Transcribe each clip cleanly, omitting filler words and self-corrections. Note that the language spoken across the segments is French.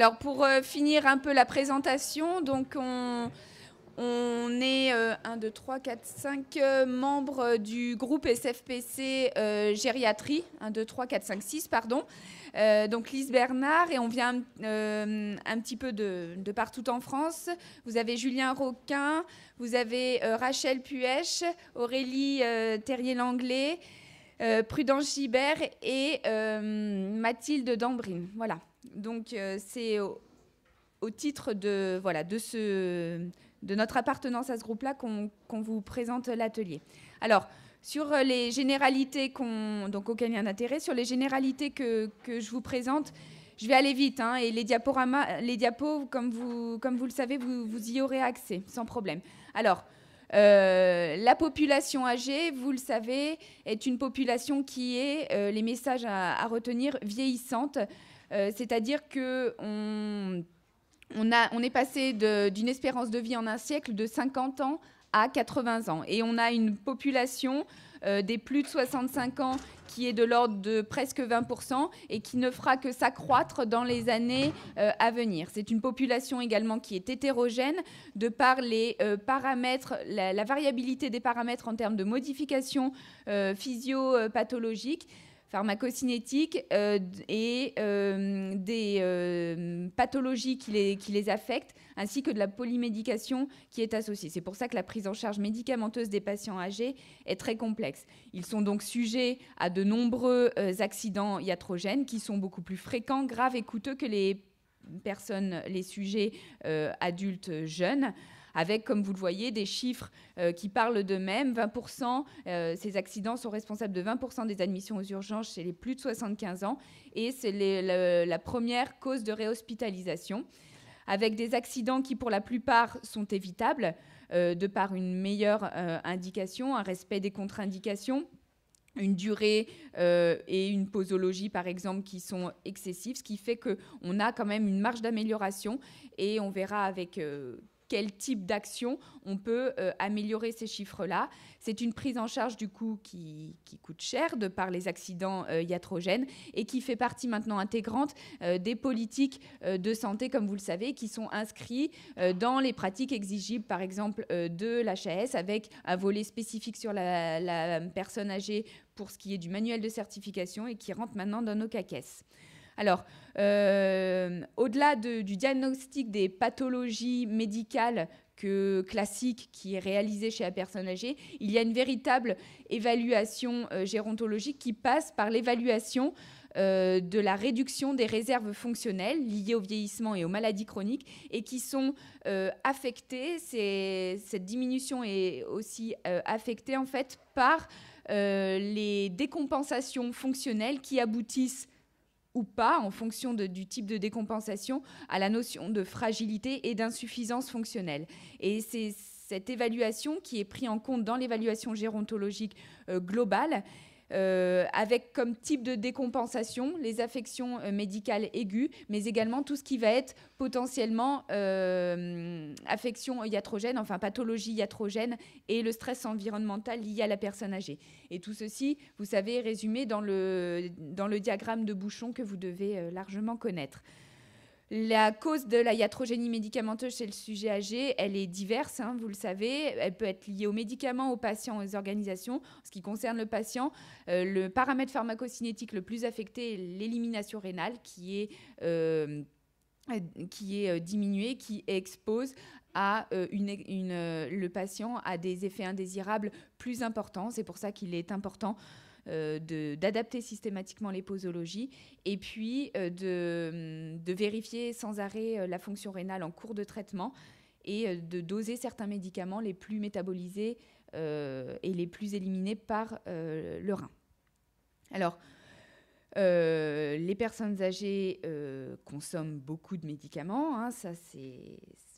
Alors, pour finir un peu la présentation, donc on est 1, 2, 3, 4, 5 membres du groupe SFPC Gériatrie, 1, 2, 3, 4, 5, 6, pardon. Donc Lise Bernard, et on vient un petit peu de partout en France. Vous avez Julien Roquin, vous avez Rachel Puech, Aurélie Terrier-Langlais, Prudence Gibert et Mathilde Dambrine. Voilà. Donc c'est au titre de notre appartenance à ce groupe-là qu'on vous présente l'atelier. Alors, sur les généralités auxquelles il y a un intérêt, sur les généralités que je vous présente, je vais aller vite, hein, et les diapos, comme vous le savez, vous y aurez accès, sans problème. Alors, la population âgée, vous le savez, est une population qui est, les messages à retenir, vieillissante, c'est-à-dire qu'on est passé d'une espérance de vie en un siècle de 50 ans à 80 ans. Et on a une population des plus de 65 ans qui est de l'ordre de presque 20% et qui ne fera que s'accroître dans les années à venir. C'est une population également qui est hétérogène de par les paramètres, la variabilité des paramètres en termes de modifications physiopathologiques, pharmacocinétiques et des pathologies qui les affectent, ainsi que de la polymédication qui est associée. C'est pour ça que la prise en charge médicamenteuse des patients âgés est très complexe. Ils sont donc sujets à de nombreux accidents iatrogènes qui sont beaucoup plus fréquents, graves et coûteux que les sujets adultes jeunes, avec, comme vous le voyez, des chiffres qui parlent d'eux-mêmes. 20%, ces accidents sont responsables de 20% des admissions aux urgences chez les plus de 75 ans, et c'est la première cause de réhospitalisation, avec des accidents qui, pour la plupart, sont évitables, de par une meilleure indication, un respect des contre-indications, une durée et une posologie, par exemple, qui sont excessives, ce qui fait qu'on a quand même une marge d'amélioration, et on verra avec quel type d'action on peut améliorer ces chiffres-là. C'est une prise en charge du coup qui coûte cher de par les accidents iatrogènes et qui fait partie maintenant intégrante des politiques de santé, comme vous le savez, qui sont inscrits dans les pratiques exigibles, par exemple, de l'HAS, avec un volet spécifique sur la personne âgée pour ce qui est du manuel de certification et qui rentre maintenant dans nos CAQES. Alors, au-delà du diagnostic des pathologies médicales classiques qui est réalisée chez la personne âgée, il y a une véritable évaluation gérontologique qui passe par l'évaluation de la réduction des réserves fonctionnelles liées au vieillissement et aux maladies chroniques et qui sont affectées. Cette diminution est aussi affectée en fait par les décompensations fonctionnelles qui aboutissent ou pas, en fonction du type de décompensation, à la notion de fragilité et d'insuffisance fonctionnelle. Et c'est cette évaluation qui est prise en compte dans l'évaluation gérontologique globale, avec comme type de décompensation les affections médicales aiguës, mais également tout ce qui va être potentiellement affection iatrogène, enfin pathologie iatrogène, et le stress environnemental lié à la personne âgée. Et tout ceci, vous savez, est résumé dans le diagramme de Bouchon que vous devez largement connaître. La cause de la iatrogénie médicamenteuse chez le sujet âgé, elle est diverse, hein, vous le savez. Elle peut être liée aux médicaments, aux patients, aux organisations. En ce qui concerne le patient, le paramètre pharmacocinétique le plus affecté est l'élimination rénale, qui est diminuée, qui expose le patient à des effets indésirables plus importants. C'est pour ça qu'il est important d'adapter systématiquement les posologies et puis de vérifier sans arrêt la fonction rénale en cours de traitement et de doser certains médicaments les plus métabolisés et les plus éliminés par le rein. Alors, les personnes âgées consomment beaucoup de médicaments, hein, ça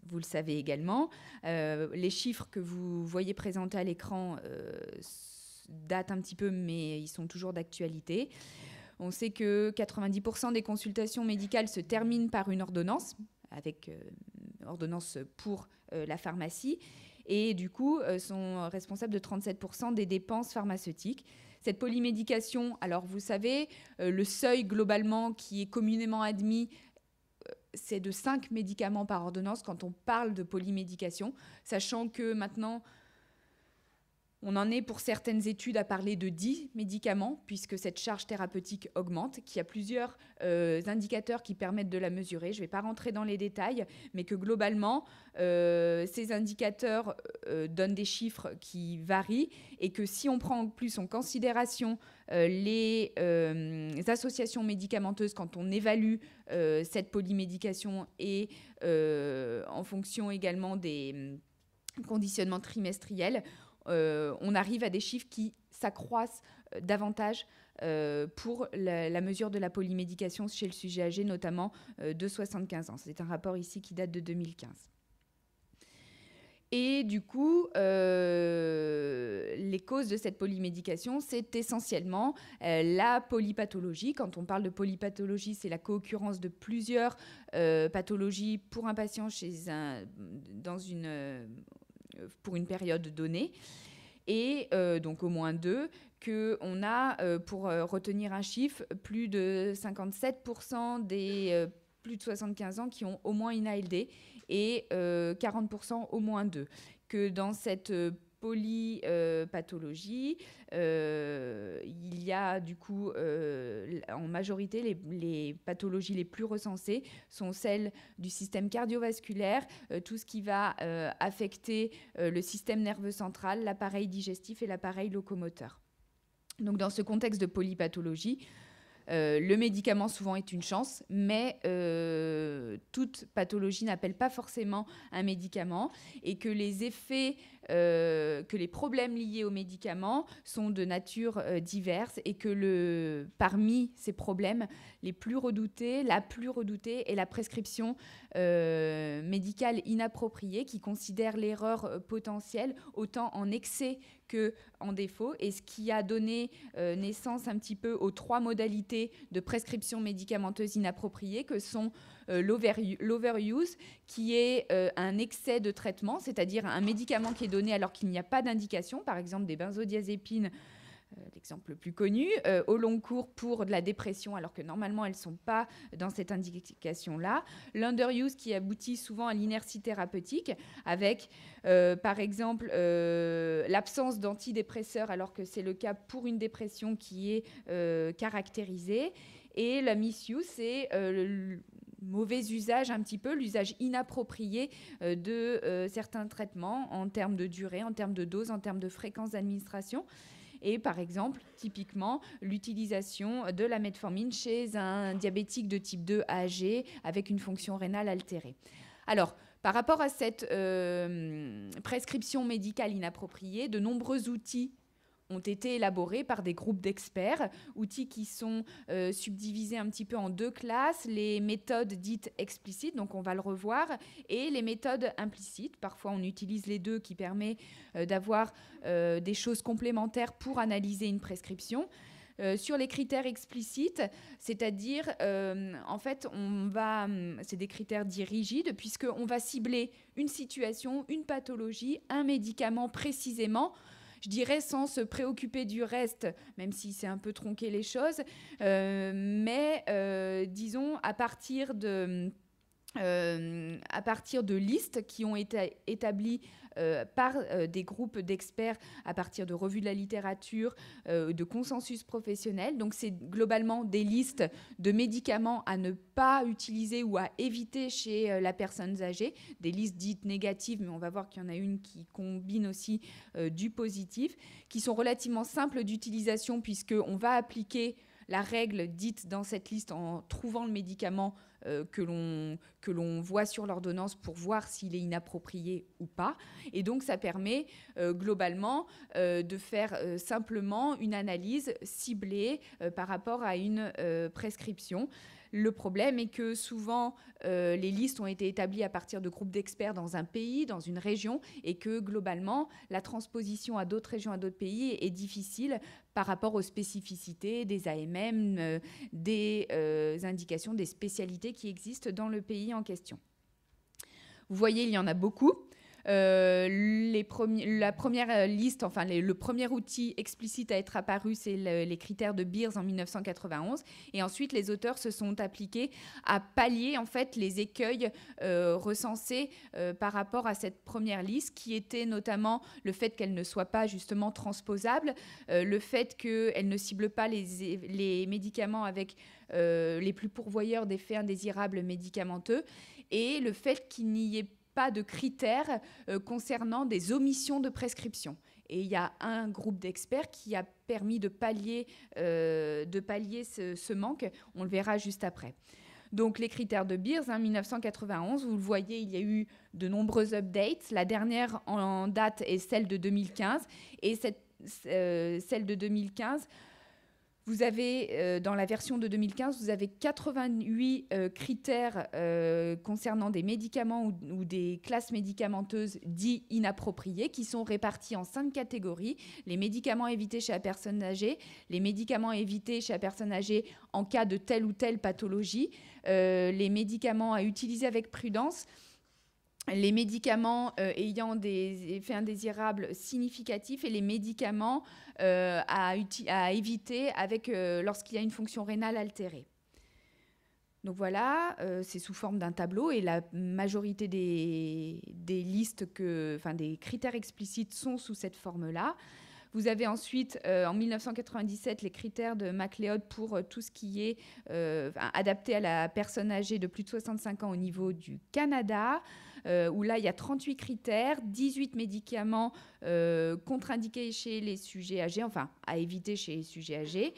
vous le savez également. Les chiffres que vous voyez présentés à l'écran datent un petit peu, mais ils sont toujours d'actualité. On sait que 90% des consultations médicales se terminent par une ordonnance, avec ordonnance pour la pharmacie, et du coup sont responsables de 37% des dépenses pharmaceutiques. Cette polymédication, alors vous savez, le seuil globalement qui est communément admis c'est de 5 médicaments par ordonnance quand on parle de polymédication, sachant que maintenant, on en est pour certaines études à parler de 10 médicaments, puisque cette charge thérapeutique augmente, qu'il y a plusieurs indicateurs qui permettent de la mesurer. Je ne vais pas rentrer dans les détails, mais que globalement, ces indicateurs donnent des chiffres qui varient, et que si on prend en plus en considération les associations médicamenteuses quand on évalue cette polymédication, et en fonction également des conditionnements trimestriels, on arrive à des chiffres qui s'accroissent davantage pour la mesure de la polymédication chez le sujet âgé, notamment de 75 ans. C'est un rapport ici qui date de 2015. Et du coup, les causes de cette polymédication, c'est essentiellement la polypathologie. Quand on parle de polypathologie, c'est la co-occurrence de plusieurs pathologies pour un patient pour une période donnée, et donc au moins 2, qu'on a, pour retenir un chiffre, plus de 57% des plus de 75 ans qui ont au moins une ALD, et 40% au moins 2. Que dans cette polypathologie, il y a du coup, en majorité, les pathologies les plus recensées sont celles du système cardiovasculaire, tout ce qui va affecter le système nerveux central, l'appareil digestif et l'appareil locomoteur. Donc dans ce contexte de polypathologie, le médicament souvent est une chance, mais toute pathologie n'appelle pas forcément un médicament, et que les effets, que les problèmes liés aux médicaments sont de nature diverse, et que parmi ces problèmes, la plus redoutée est la prescription médicale inappropriée, qui considère l'erreur potentielle autant en excès qu'en défaut, et ce qui a donné naissance un petit peu aux 3 modalités de prescription médicamenteuse inappropriée, que sont l'overuse, qui est un excès de traitement, c'est-à-dire un médicament qui est donné alors qu'il n'y a pas d'indication, par exemple des benzodiazépines, l'exemple le plus connu, au long cours pour de la dépression, alors que normalement elles ne sont pas dans cette indication-là. L'underuse, qui aboutit souvent à l'inertie thérapeutique, avec par exemple l'absence d'antidépresseurs, alors que c'est le cas pour une dépression qui est caractérisée. Et la misuse, c'est le mauvais usage, un petit peu l'usage inapproprié de certains traitements en termes de durée, en termes de dose, en termes de fréquence d'administration. Et par exemple, typiquement, l'utilisation de la metformine chez un diabétique de type 2 âgé avec une fonction rénale altérée. Alors, par rapport à cette prescription médicale inappropriée, de nombreux outils ont été élaborés par des groupes d'experts, outils qui sont subdivisés un petit peu en 2 classes, les méthodes dites explicites, donc on va le revoir, et les méthodes implicites. Parfois on utilise les 2, qui permet d'avoir des choses complémentaires pour analyser une prescription. Sur les critères explicites, c'est-à-dire, en fait, c'est des critères dits rigides, puisqu'on va cibler une situation, une pathologie, un médicament précisément, je dirais sans se préoccuper du reste, même si c'est un peu tronquer les choses, mais disons à partir de listes qui ont été établies par des groupes d'experts à partir de revues de la littérature, de consensus professionnel. Donc c'est globalement des listes de médicaments à ne pas utiliser ou à éviter chez la personne âgée, des listes dites négatives, mais on va voir qu'il y en a une qui combine aussi du positif, qui sont relativement simples d'utilisation, puisqu'on va appliquer la règle dite dans cette liste en trouvant le médicament que l'on voit sur l'ordonnance pour voir s'il est inapproprié ou pas. Et donc, ça permet globalement de faire simplement une analyse ciblée par rapport à une prescription. Le problème est que souvent, les listes ont été établies à partir de groupes d'experts dans un pays, dans une région, et que globalement, la transposition à d'autres régions, à d'autres pays est difficile par rapport aux spécificités des AMM, des indications, des spécialités qui existent dans le pays en question. Vous voyez, il y en a beaucoup. La première liste, enfin le premier outil explicite à être apparu, c'est les critères de Beers en 1991. Et ensuite, les auteurs se sont appliqués à pallier en fait les écueils recensés par rapport à cette première liste, qui était notamment le fait qu'elle ne soit pas justement transposable, le fait qu'elle ne cible pas les médicaments avec les plus pourvoyeurs d'effets indésirables médicamenteux, et le fait qu'il n'y ait pas de critères concernant des omissions de prescription. Et il y a un groupe d'experts qui a permis de pallier ce manque. On le verra juste après. Donc les critères de Beers, 1991, vous le voyez, il y a eu de nombreuses updates. La dernière en date est celle de 2015. Et celle de 2015... Vous avez, dans la version de 2015, vous avez 88 critères concernant des médicaments ou des classes médicamenteuses dits inappropriées, qui sont répartis en 5 catégories. Les médicaments à éviter chez la personne âgée, les médicaments à éviter chez la personne âgée en cas de telle ou telle pathologie, les médicaments à utiliser avec prudence, les médicaments ayant des effets indésirables significatifs et les médicaments à éviter lorsqu'il y a une fonction rénale altérée. Donc voilà, c'est sous forme d'un tableau et la majorité des listes, des critères explicites sont sous cette forme-là. Vous avez ensuite, en 1997, les critères de MacLeod pour tout ce qui est adapté à la personne âgée de plus de 65 ans au niveau du Canada, où là, il y a 38 critères, 18 médicaments contre-indiqués chez les sujets âgés, enfin, à éviter chez les sujets âgés,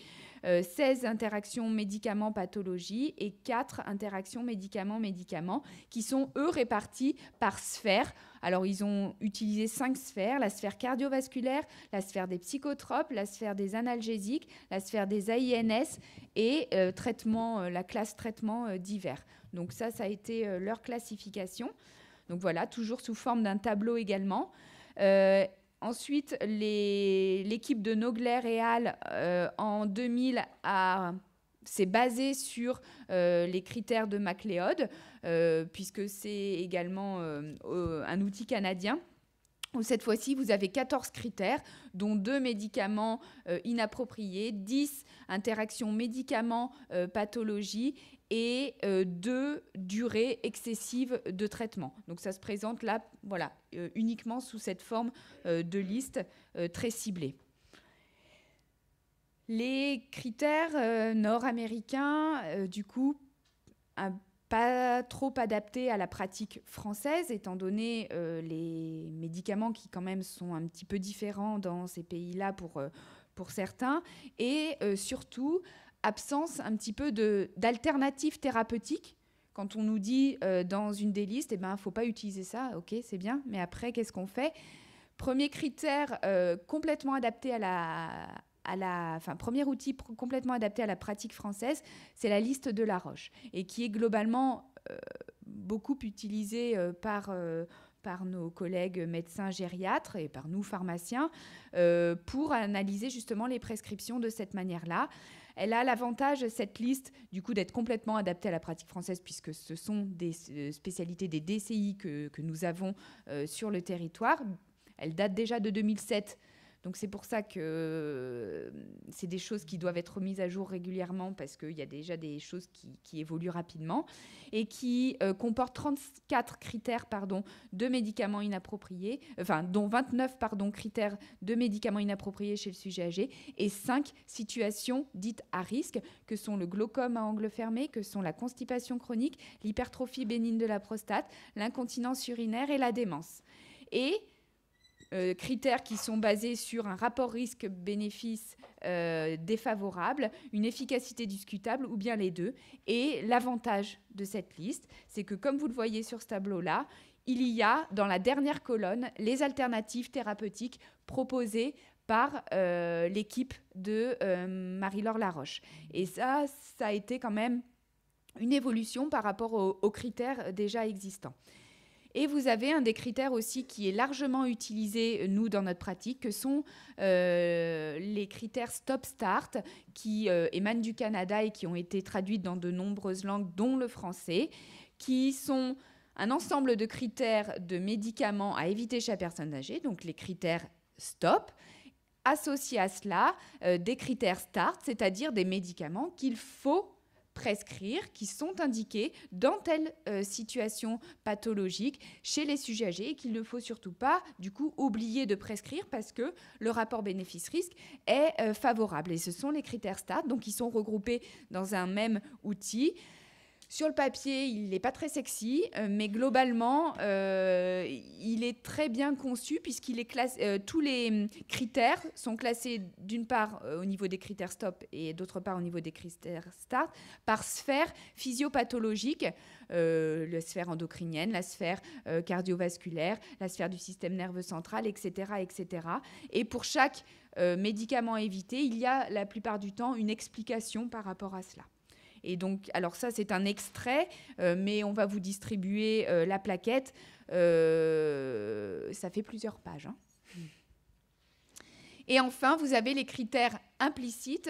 16 interactions médicaments-pathologie et 4 interactions médicaments-médicaments qui sont, eux, répartis par sphère. Alors, ils ont utilisé 5 sphères, la sphère cardiovasculaire, la sphère des psychotropes, la sphère des analgésiques, la sphère des AINS et la classe traitement divers. Donc ça a été leur classification. Donc voilà, toujours sous forme d'un tableau également. Ensuite, l'équipe de Nogler et al. En 2000 s'est basée sur les critères de MacLeod, puisque c'est également un outil canadien. Cette fois-ci, vous avez 14 critères, dont 2 médicaments inappropriés, 10 interactions médicaments-pathologie et 2 durées excessives de traitement. Donc ça se présente là, voilà, uniquement sous cette forme de liste très ciblée. Les critères nord-américains, du coup, pas trop adaptés à la pratique française, étant donné les médicaments qui quand même sont un petit peu différents dans ces pays-là pour certains, et surtout absence un petit peu d'alternatives thérapeutiques. Quand on nous dit dans une des listes, faut pas utiliser ça, ok, c'est bien, mais après, qu'est-ce qu'on fait? Premier critère complètement adapté premier outil complètement adapté à la pratique française, c'est la liste de La Roche, et qui est globalement beaucoup utilisée par nos collègues médecins gériatres et par nous pharmaciens pour analyser justement les prescriptions de cette manière-là. Elle a l'avantage, cette liste, du coup, d'être complètement adaptée à la pratique française, puisque ce sont des spécialités des DCI que nous avons sur le territoire. Elle date déjà de 2007. Donc c'est pour ça que c'est des choses qui doivent être mises à jour régulièrement, parce qu'il y a déjà des choses qui évoluent rapidement, et qui comportent 34 critères de médicaments inappropriés, dont 29 critères de médicaments inappropriés chez le sujet âgé, et 5 situations dites à risque, que sont le glaucome à angle fermé, que sont la constipation chronique, l'hypertrophie bénigne de la prostate, l'incontinence urinaire et la démence. Et critères qui sont basés sur un rapport risque-bénéfice défavorable, une efficacité discutable ou bien les deux. Et l'avantage de cette liste, c'est que comme vous le voyez sur ce tableau-là, il y a dans la dernière colonne les alternatives thérapeutiques proposées par l'équipe de Marie-Laure Laroche. Et ça a été quand même une évolution par rapport aux critères déjà existants. Et vous avez un des critères aussi qui est largement utilisé, nous, dans notre pratique, que sont les critères Stop-Start, qui émanent du Canada et qui ont été traduits dans de nombreuses langues, dont le français, qui sont un ensemble de critères de médicaments à éviter chez la personne âgée, donc les critères STOP, associés à cela des critères START, c'est-à-dire des médicaments qu'il faut prescrire, qui sont indiqués dans telle situation pathologique chez les sujets âgés et qu'il ne faut surtout pas, du coup, oublier de prescrire parce que le rapport bénéfice-risque est favorable. Et ce sont les critères START, donc ils sont regroupés dans un même outil. Sur le papier, il n'est pas très sexy, mais globalement, il est très bien conçu puisqu'il est classé. Tous les critères sont classés d'une part au niveau des critères STOP et d'autre part au niveau des critères START par sphère physiopathologique, la sphère endocrinienne, la sphère cardiovasculaire, la sphère du système nerveux central, etc., etc. Et pour chaque médicament à éviter, il y a la plupart du temps une explication par rapport à cela. Et donc, alors ça, c'est un extrait, mais on va vous distribuer la plaquette. Ça fait plusieurs pages. Hein. Et enfin, vous avez les critères implicites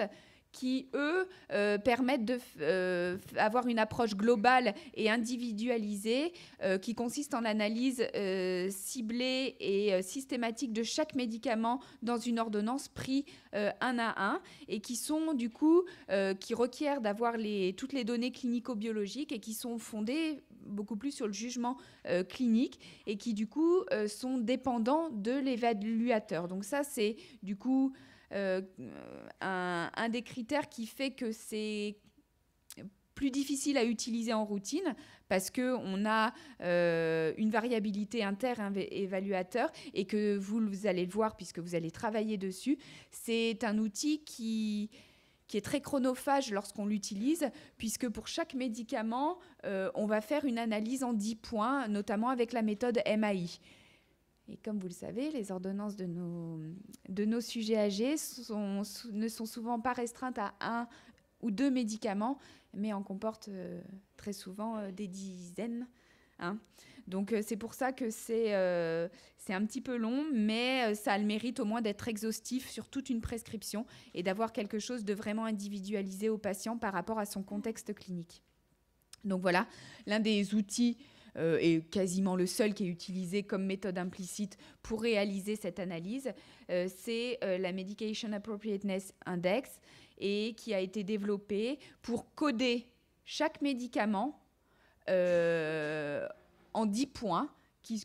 qui, eux, permettent d'avoir une approche globale et individualisée qui consiste en l'analyse ciblée et systématique de chaque médicament dans une ordonnance pris un à un et qui sont, du coup, qui requièrent d'avoir toutes les données clinico-biologiques et qui sont fondées beaucoup plus sur le jugement clinique et qui, du coup, sont dépendants de l'évaluateur. Donc ça, c'est, du coup... un des critères qui fait que c'est plus difficile à utiliser en routine parce qu'on a une variabilité inter-évaluateur et que vous allez le voir puisque vous allez travailler dessus. C'est un outil qui est très chronophage lorsqu'on l'utilise, puisque pour chaque médicament, on va faire une analyse en 10 points, notamment avec la méthode MAI. Et comme vous le savez, les ordonnances de nos sujets âgés ne sont souvent pas restreintes à 1 ou 2 médicaments, mais en comportent très souvent des dizaines. Hein. Donc c'est pour ça que c'est un petit peu long, mais ça a le mérite au moins d'être exhaustif sur toute une prescription et d'avoir quelque chose de vraiment individualisé au patient par rapport à son contexte clinique. Donc voilà, l'un des outils est quasiment le seul qui est utilisé comme méthode implicite pour réaliser cette analyse, c'est la Medication Appropriateness Index et qui a été développé pour coder chaque médicament en 10 points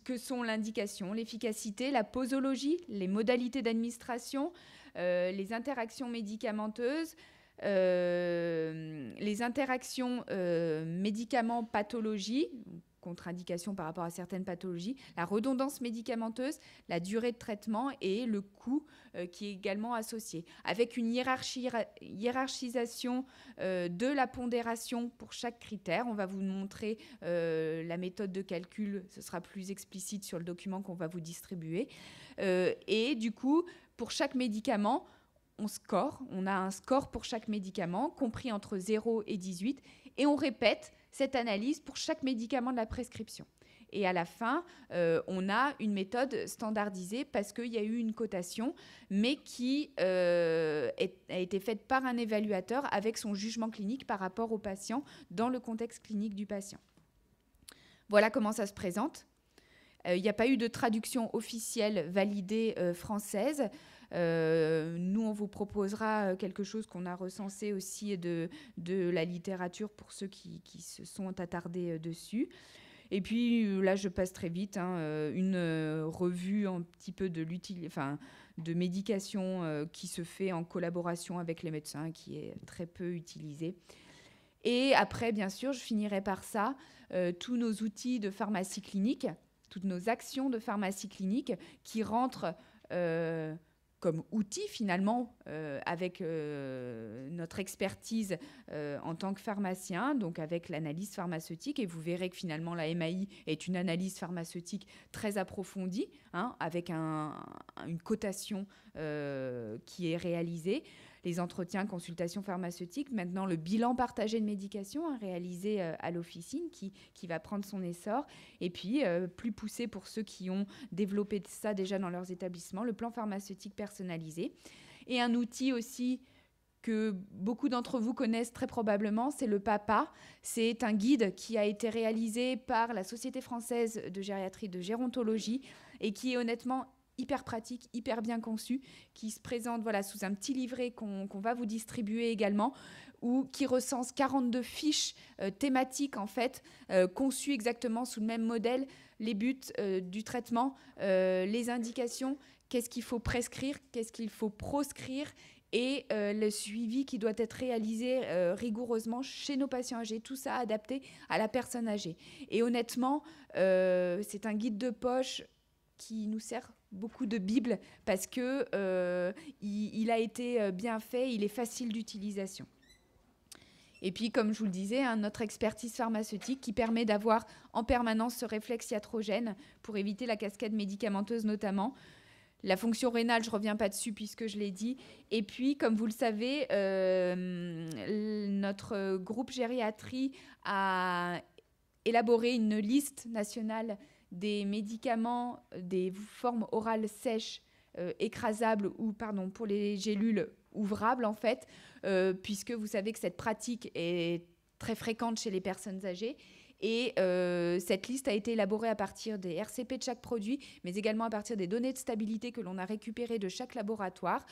que sont l'indication, l'efficacité, la posologie, les modalités d'administration, les interactions médicamenteuses, les interactions médicaments-pathologie, contre-indication par rapport à certaines pathologies, la redondance médicamenteuse, la durée de traitement et le coût qui est également associé. Avec une hiérarchisation de la pondération pour chaque critère. On va vous montrer la méthode de calcul, ce sera plus explicite sur le document qu'on va vous distribuer. Et du coup, pour chaque médicament, on a un score pour chaque médicament, compris entre 0 et 18, et on répète cette analyse pour chaque médicament de la prescription. Et à la fin, on a une méthode standardisée parce qu'il y a eu une cotation, mais qui a été faite par un évaluateur avec son jugement clinique par rapport au patient dans le contexte clinique du patient. Voilà comment ça se présente. Il n'y a pas eu de traduction officielle validée française. Nous, on vous proposera quelque chose qu'on a recensé aussi de la littérature pour ceux qui se sont attardés dessus. Et puis là, je passe très vite, une revue un petit peu de médication qui se fait en collaboration avec les médecins, qui est très peu utilisée. Et après, bien sûr, je finirai par ça, tous nos outils de pharmacie clinique, toutes nos actions de pharmacie clinique qui rentrent comme outil finalement avec notre expertise en tant que pharmacien, donc avec l'analyse pharmaceutique. Et vous verrez que finalement la MAI est une analyse pharmaceutique très approfondie, avec une cotation qui est réalisée. Les entretiens, consultations pharmaceutiques, maintenant le bilan partagé de médication réalisé à l'officine qui va prendre son essor. Et puis, plus poussé pour ceux qui ont développé ça déjà dans leurs établissements, le plan pharmaceutique personnalisé. Et un outil aussi que beaucoup d'entre vous connaissent très probablement, c'est le PAPA. C'est un guide qui a été réalisé par la Société française de gériatrie de gérontologie et qui est honnêtement hyper pratique, hyper bien conçu, qui se présente sous un petit livret qu'on va vous distribuer également, ou qui recense 42 fiches thématiques en fait, conçues exactement sous le même modèle, les buts du traitement, les indications, qu'est-ce qu'il faut prescrire, qu'est-ce qu'il faut proscrire, et le suivi qui doit être réalisé rigoureusement chez nos patients âgés, tout ça adapté à la personne âgée. Et honnêtement, c'est un guide de poche qui nous sert beaucoup de Bible parce que il a été bien fait, il est facile d'utilisation. Et puis, comme je vous le disais, notre expertise pharmaceutique qui permet d'avoir en permanence ce réflexe iatrogène pour éviter la cascade médicamenteuse notamment. La fonction rénale, je ne reviens pas dessus puisque je l'ai dit. Et puis, comme vous le savez, notre groupe gériatrie a élaboré une liste nationale des médicaments, des formes orales sèches, écrasables ou, pour les gélules ouvrables en fait, puisque vous savez que cette pratique est très fréquente chez les personnes âgées. Et cette liste a été élaborée à partir des RCP de chaque produit, mais également à partir des données de stabilité que l'on a récupérées de chaque laboratoire,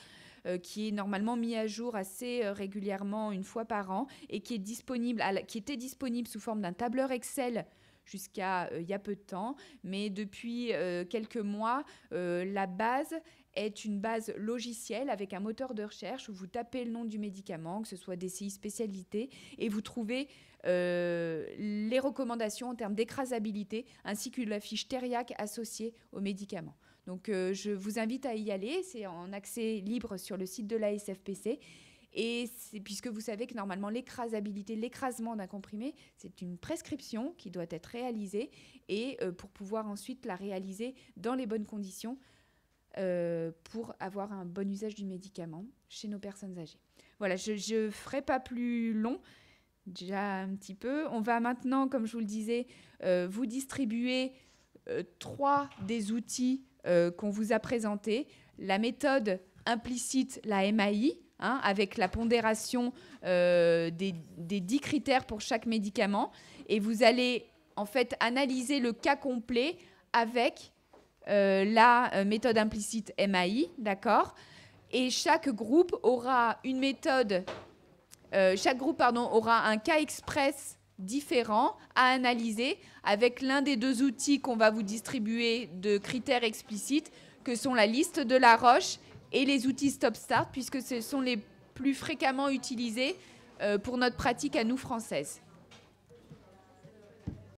qui est normalement mis à jour assez régulièrement, une fois par an, et qui était disponible sous forme d'un tableur Excel jusqu'à il y a peu de temps. Mais depuis quelques mois, la base est une base logicielle avec un moteur de recherche où vous tapez le nom du médicament, que ce soit DCI spécialité, et vous trouvez les recommandations en termes d'écrasabilité ainsi que la fiche Teriac associée au médicament. Donc je vous invite à y aller, c'est en accès libre sur le site de la SFPC. Et puisque vous savez que normalement l'écrasabilité, l'écrasement d'un comprimé, c'est une prescription qui doit être réalisée et pour pouvoir ensuite la réaliser dans les bonnes conditions pour avoir un bon usage du médicament chez nos personnes âgées. Voilà, je ne ferai pas plus long, déjà un petit peu. On va maintenant, comme je vous le disais, vous distribuer 3 des outils qu'on vous a présentés. La méthode implicite, la MAI, avec la pondération des 10 critères pour chaque médicament. Et vous allez en fait analyser le cas complet avec la méthode implicite MAI, d'accord ? Et chaque groupe aura une méthode, aura un cas express différent à analyser avec l'un des 2 outils qu'on va vous distribuer de critères explicites, que sont la liste de la Roche et les outils Stop-Start, puisque ce sont les plus fréquemment utilisés pour notre pratique à nous françaises.